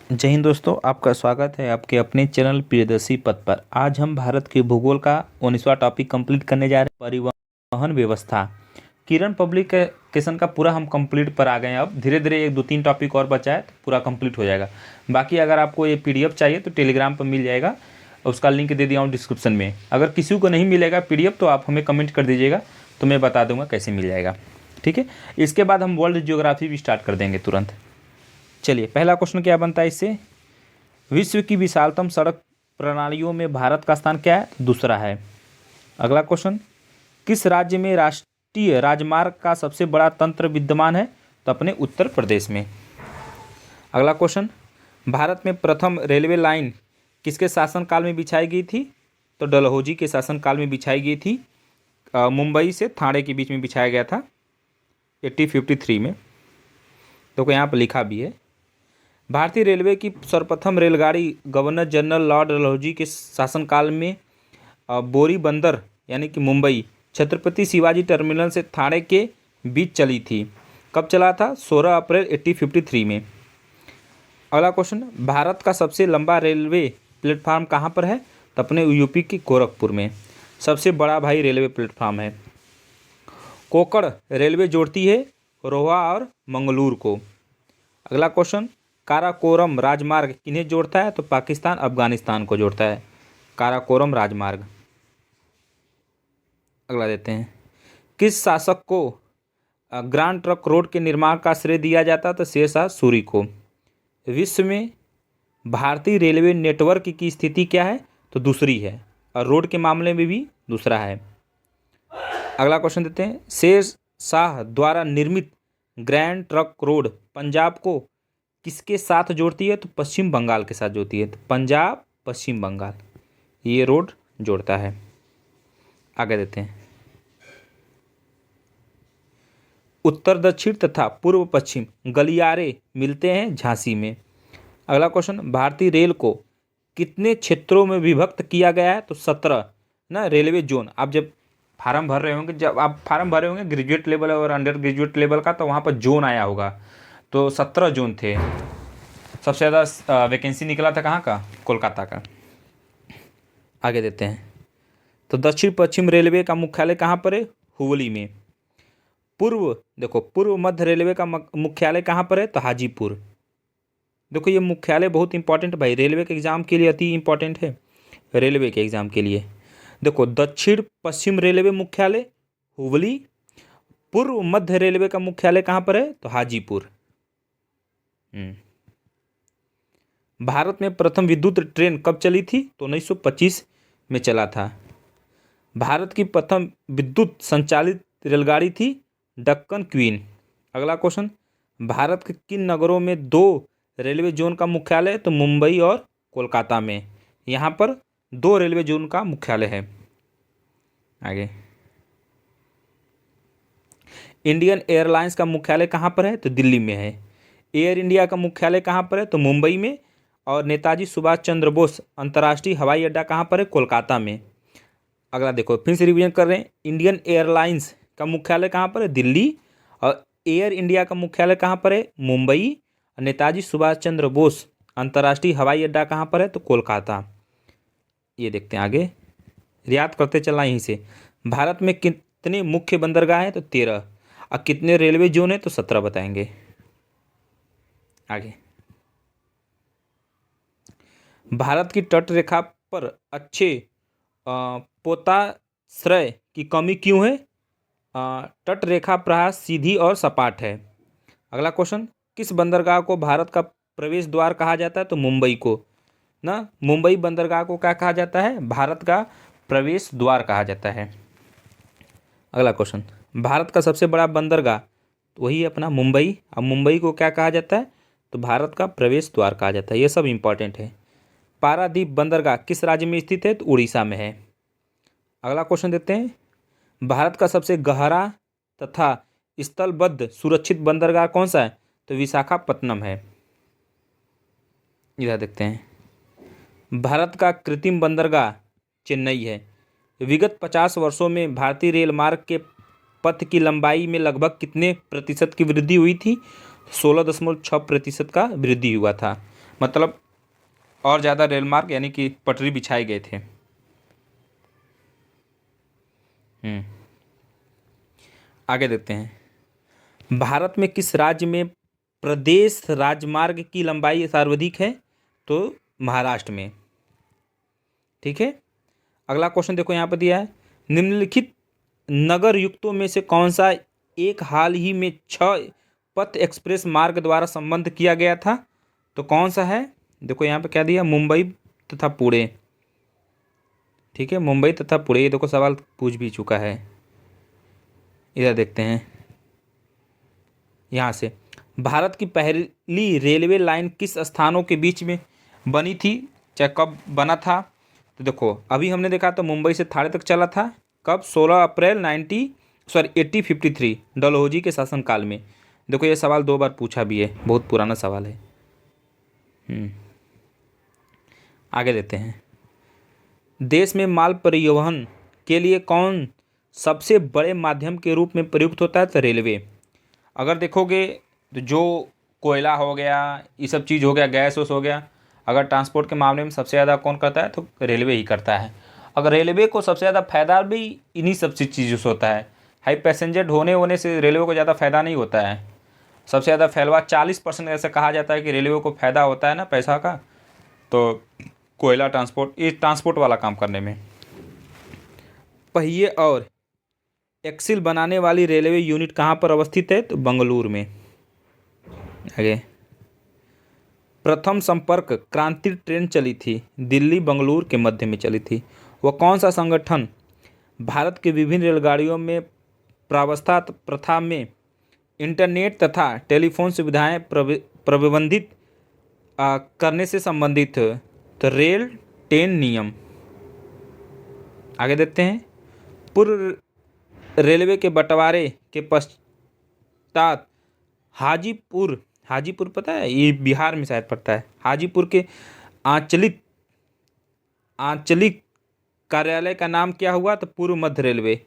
जय हिंद दोस्तों, आपका स्वागत है आपके अपने चैनल प्रियदर्शी पथ पर। आज हम भारत के भूगोल का 19वां टॉपिक कंप्लीट करने जा रहे हैं, परिवहन व्यवस्था। किरण पब्लिकेशन का पूरा हम कंप्लीट पर आ गए हैं। अब धीरे धीरे एक दो तीन टॉपिक और बचा है तो पूरा कंप्लीट हो जाएगा। बाकी अगर आपको ये पीडीएफ चाहिए तो टेलीग्राम पर मिल जाएगा, उसका लिंक दे दिया हूँ डिस्क्रिप्शन में। अगर किसी को नहीं मिलेगा पीडीएफ तो आप हमें कमेंट कर दीजिएगा, तो मैं बता दूंगा कैसे मिल जाएगा। ठीक है, इसके बाद हम वर्ल्ड ज्योग्राफी भी स्टार्ट कर देंगे तुरंत। चलिए, पहला क्वेश्चन क्या बनता है इससे। विश्व की विशालतम सड़क प्रणालियों में भारत का स्थान क्या है? दूसरा है। अगला क्वेश्चन, किस राज्य में राष्ट्रीय राजमार्ग का सबसे बड़ा तंत्र विद्यमान है? तो अपने उत्तर प्रदेश में। अगला क्वेश्चन, भारत में प्रथम रेलवे लाइन किसके शासनकाल में बिछाई गई थी? तो डलहौजी के शासनकाल में बिछाई गई थी। मुंबई से थाने के बीच में बिछाया गया था 1853 में। तो यहाँ पर लिखा भी है। भारतीय रेलवे की सर्वप्रथम रेलगाड़ी गवर्नर जनरल लॉर्ड डलहौजी के शासनकाल में बोरी बंदर यानी कि मुंबई छत्रपति शिवाजी टर्मिनल से थाने के बीच चली थी। कब चला था? 16 अप्रैल 1853 में। अगला क्वेश्चन, भारत का सबसे लंबा रेलवे प्लेटफार्म कहाँ पर है? तो अपने यूपी के गोरखपुर में सबसे बड़ा भाई रेलवे प्लेटफार्म है। कोकड़ रेलवे जोड़ती है रोहा और मंगलूर को। अगला क्वेश्चन, काराकोरम राजमार्ग किन्हें जोड़ता है? तो पाकिस्तान अफगानिस्तान को जोड़ता है काराकोरम राजमार्ग। अगला देते हैं, किस शासक को ग्रांड ट्रंक रोड के निर्माण का श्रेय दिया जाता? तो शेरशाह सूरी को। विश्व में भारतीय रेलवे नेटवर्क की स्थिति क्या है? तो दूसरी है, और रोड के मामले में भी दूसरा है। अगला क्वेश्चन देते हैं, शेरशाह द्वारा निर्मित ग्रैंड ट्रंक रोड पंजाब को किसके साथ जोड़ती है? तो पश्चिम बंगाल के साथ जोड़ती है। तो पंजाब पश्चिम बंगाल ये रोड जोड़ता है। आगे देते हैं, उत्तर दक्षिण तथा पूर्व पश्चिम गलियारे मिलते हैं झांसी में। अगला क्वेश्चन, भारतीय रेल को कितने क्षेत्रों में विभक्त किया गया है? तो 17 ना रेलवे जोन। आप जब फार्म भर रहे होंगे, जब आप फार्म भरे होंगे ग्रेजुएट लेवल और अंडर ग्रेजुएट लेवल का, तो वहाँ पर जोन आया होगा। तो 17 जोन थे। सबसे ज़्यादा वैकेंसी निकला था कहाँ का? कोलकाता का। आगे देते हैं, तो दक्षिण पश्चिम रेलवे का मुख्यालय कहाँ पर है? हुबली में। पूर्व मध्य रेलवे का मुख्यालय कहाँ पर है? तो हाजीपुर। देखो ये मुख्यालय बहुत इंपॉर्टेंट भाई, रेलवे के एग्जाम के लिए अति इंपॉर्टेंट है। रेलवे के एग्जाम के लिए देखो, दक्षिण पश्चिम रेलवे मुख्यालय हुबली, पूर्व मध्य रेलवे का मुख्यालय कहाँ पर है? तो हाजीपुर। भारत में प्रथम विद्युत ट्रेन कब चली थी? तो 1925 में चला था। भारत की प्रथम विद्युत संचालित रेलगाड़ी थी दक्कन क्वीन। अगला क्वेश्चन, भारत के किन नगरों में 2 रेलवे जोन का मुख्यालय है? तो मुंबई और कोलकाता में। यहाँ पर 2 रेलवे जोन का मुख्यालय है। आगे, इंडियन एयरलाइंस का मुख्यालय कहाँ पर है? तो दिल्ली में है। एयर इंडिया का मुख्यालय कहाँ पर है? तो मुंबई में। और नेताजी सुभाष चंद्र बोस अंतर्राष्ट्रीय हवाई अड्डा कहाँ पर है? कोलकाता में। अगला देखो, फिर से रिवीजन कर रहे हैं। इंडियन एयरलाइंस का मुख्यालय कहाँ पर है? दिल्ली। और एयर इंडिया का मुख्यालय कहाँ पर है? मुंबई। और नेताजी सुभाष चंद्र बोस अंतर्राष्ट्रीय हवाई अड्डा कहाँ पर है? तो कोलकाता। ये देखते हैं आगे, याद करते चलना यहीं से। भारत में कितने मुख्य बंदरगाह हैं? तो 13। और कितने रेलवे जोन है? तो 17 बताएंगे। आगे, भारत की तट रेखा पर अच्छे पोताश्रय की कमी क्यों है? तट रेखा प्रायः सीधी और सपाट है। अगला क्वेश्चन, किस बंदरगाह को भारत का प्रवेश द्वार कहा जाता है? तो मुंबई को ना, मुंबई बंदरगाह को क्या कहा जाता है? भारत का प्रवेश द्वार कहा जाता है। अगला क्वेश्चन, भारत का सबसे बड़ा बंदरगाह तो वही अपना मुंबई। अब मुंबई को क्या कहा जाता है? तो भारत का प्रवेश द्वार कहा जाता है। ये सब इंपॉर्टेंट है। पारादीप बंदरगाह किस राज्य में स्थित है? तो उड़ीसा में है। अगला क्वेश्चन देते हैं, भारत का सबसे गहरा तथा स्थलबद्ध सुरक्षित बंदरगाह कौन सा है? तो विशाखापत्तनम है। इधर देखते हैं, भारत का कृत्रिम बंदरगाह चेन्नई है। विगत 50 वर्षों में भारतीय रेल मार्ग के पथ की लंबाई में लगभग कितने प्रतिशत की वृद्धि हुई थी? 16.6% का वृद्धि हुआ था। मतलब और ज़्यादा रेल मार्ग यानी कि पटरी बिछाए गए थे। आगे देखते हैं, भारत में किस राज्य में प्रदेश राजमार्ग की लंबाई सर्वाधिक है? तो महाराष्ट्र में। ठीक है, अगला क्वेश्चन देखो यहाँ पर दिया है, निम्नलिखित नगर युक्तों में से कौन सा एक हाल ही में 6 पथ एक्सप्रेस मार्ग द्वारा संबद्ध किया गया था? तो कौन सा है? देखो यहाँ पे क्या दिया, मुंबई तथा पुणे। ठीक है, मुंबई तथा पुणे, ये देखो सवाल पूछ भी चुका है। इधर देखते हैं, यहाँ से, भारत की पहली रेलवे लाइन किस स्थानों के बीच में बनी थी, चाहे कब बना था? तो देखो अभी हमने देखा तो मुंबई से थाने तक चला था, कब? 16 अप्रैल 1853 डलहौजी के शासनकाल में। देखो ये सवाल 2 बार पूछा भी है, बहुत पुराना सवाल है। आगे देते हैं, देश में माल परिवहन के लिए कौन सबसे बड़े माध्यम के रूप में प्रयुक्त होता है? तो रेलवे। अगर देखोगे तो जो कोयला हो गया, ये सब चीज़ हो गया, गैस वैस हो गया, अगर ट्रांसपोर्ट के मामले में सबसे ज़्यादा कौन करता है? तो रेलवे ही करता है। अगर रेलवे को सबसे ज़्यादा फायदा भी इन्हीं सब चीज़ों से होता है। हाई पैसेंजर होने से रेलवे को ज़्यादा फायदा नहीं होता है। सबसे ज़्यादा फैलवा 40% ऐसा कहा जाता है कि रेलवे को फ़ायदा होता है ना पैसा का, तो कोयला ट्रांसपोर्ट, ये ट्रांसपोर्ट वाला काम करने में। पहिए और एक्सिल बनाने वाली रेलवे यूनिट कहाँ पर अवस्थित है? तो बेंगलुरु में। आगे, प्रथम संपर्क क्रांति ट्रेन चली थी, दिल्ली बेंगलुरु के मध्य में चली थी। वह कौन सा संगठन भारत के विभिन्न रेलगाड़ियों में प्रावस्था प्रथा में इंटरनेट तथा टेलीफोन सुविधाएं प्रबंधित करने से संबंधित? तो रेल टेन नियम। आगे देखते हैं, पूर्व रेलवे के बंटवारे के पश्चात हाजीपुर पता है, ये बिहार में शायद पड़ता है, हाजीपुर के आंचलिक कार्यालय का नाम क्या हुआ? तो पूर्व मध्य रेलवे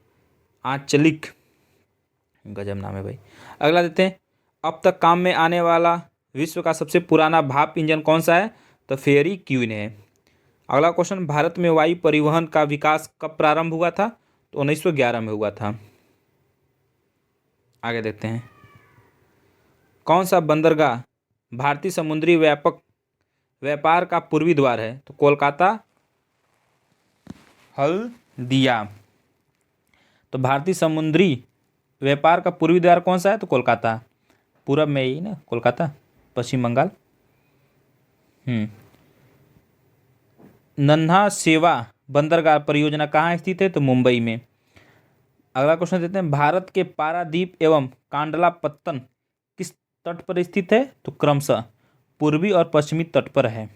आंचलिक। गजब नाम है भाई। अगला देते हैं, अब तक काम में आने वाला विश्व का सबसे पुराना भाप इंजन कौन सा है? तो फेरी क्वीन है। अगला क्वेश्चन, भारत में वायु परिवहन का विकास कब प्रारंभ हुआ था? तो 1911 में हुआ था। आगे देखते हैं, कौन सा बंदरगाह भारतीय समुद्री व्यापार का पूर्वी द्वार है? तो कोलकाता हल्दिया। तो भारतीय समुद्री व्यापार का पूर्वी द्वार कौन सा है? तो कोलकाता। पूरब में ही ना कोलकाता, पश्चिम बंगाल। नन्हा सेवा बंदरगाह परियोजना कहाँ स्थित है? तो मुंबई में। अगला क्वेश्चन देते हैं, भारत के पारादीप एवं कांडला पत्तन किस तट पर स्थित है? तो क्रमशः पूर्वी और पश्चिमी तट पर है।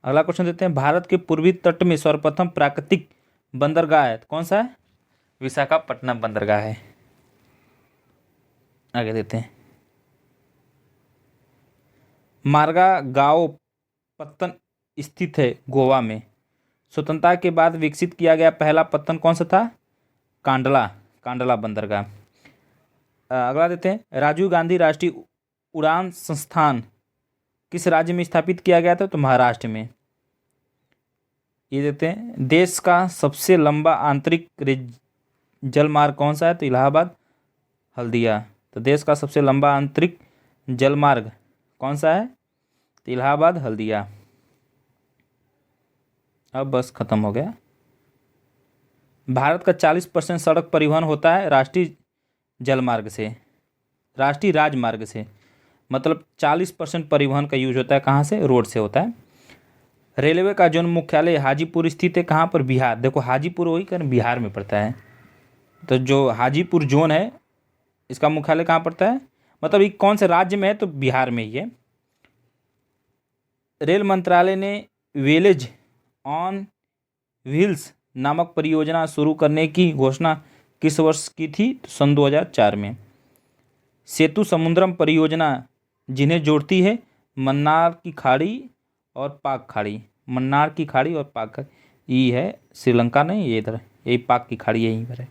अगला क्वेश्चन देते हैं, भारत के पूर्वी तट में सर्वप्रथम प्राकृतिक बंदरगाह है, कौन सा है? विशाखापट्टनम बंदरगाह है। आगे देते हैं, मार्गागाओ पत्तन स्थित है गोवा में। स्वतंत्रता के बाद विकसित किया गया पहला पत्तन कौन सा था? कांडला बंदरगाह। अगला देते हैं, राजीव गांधी राष्ट्रीय उड़ान संस्थान किस राज्य में स्थापित किया गया था? तो महाराष्ट्र में। ये देते हैं, देश का सबसे लंबा आंतरिक जलमार्ग कौन सा है? तो इलाहाबाद हल्दिया। तो देश का सबसे लंबा आंतरिक जलमार्ग कौन सा है? तो इलाहाबाद हल्दिया। अब बस खत्म हो गया। भारत का 40% सड़क परिवहन होता है राष्ट्रीय राजमार्ग से। मतलब 40% परिवहन का यूज होता है कहाँ से? रोड से होता है। रेलवे का जोन मुख्यालय हाजीपुर स्थित है कहाँ पर? बिहार। देखो हाजीपुर वही कर बिहार में पड़ता है। तो जो हाजीपुर जोन है इसका मुख्यालय कहाँ पड़ता है? मतलब ये कौन से राज्य में है? तो बिहार में ही है। रेल मंत्रालय ने वेलेज ऑन व्हील्स नामक परियोजना शुरू करने की घोषणा किस वर्ष की थी? तो सन 2004 में। सेतु समुद्रम परियोजना जिन्हें जोड़ती है मन्नार की खाड़ी और पाक खाड़ी। मन्नार की खाड़ी और पाक खाड़ी, ये है श्रीलंका नहीं, ये इधर यही पाक की खाड़ी यहीं पर है।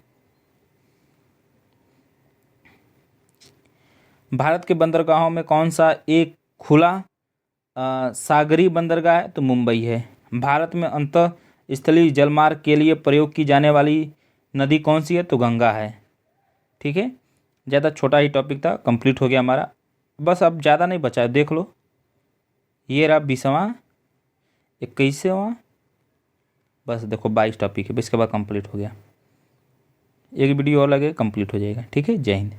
भारत के बंदरगाहों में कौन सा एक खुला सागरी बंदरगाह है तो मुंबई है। भारत में अंतः स्थलीय जलमार्ग के लिए प्रयोग की जाने वाली नदी कौन सी है तो गंगा है। ठीक है, ज़्यादा छोटा ही टॉपिक था, कंप्लीट हो गया हमारा। बस अब ज़्यादा नहीं बचा है, देख लो, ये रहा 20वां, 21वां, बस देखो 22 टॉपिक है, इसके बाद कंप्लीट हो गया। एक वीडियो और लगे कंप्लीट हो जाएगा। ठीक है, जय हिंद।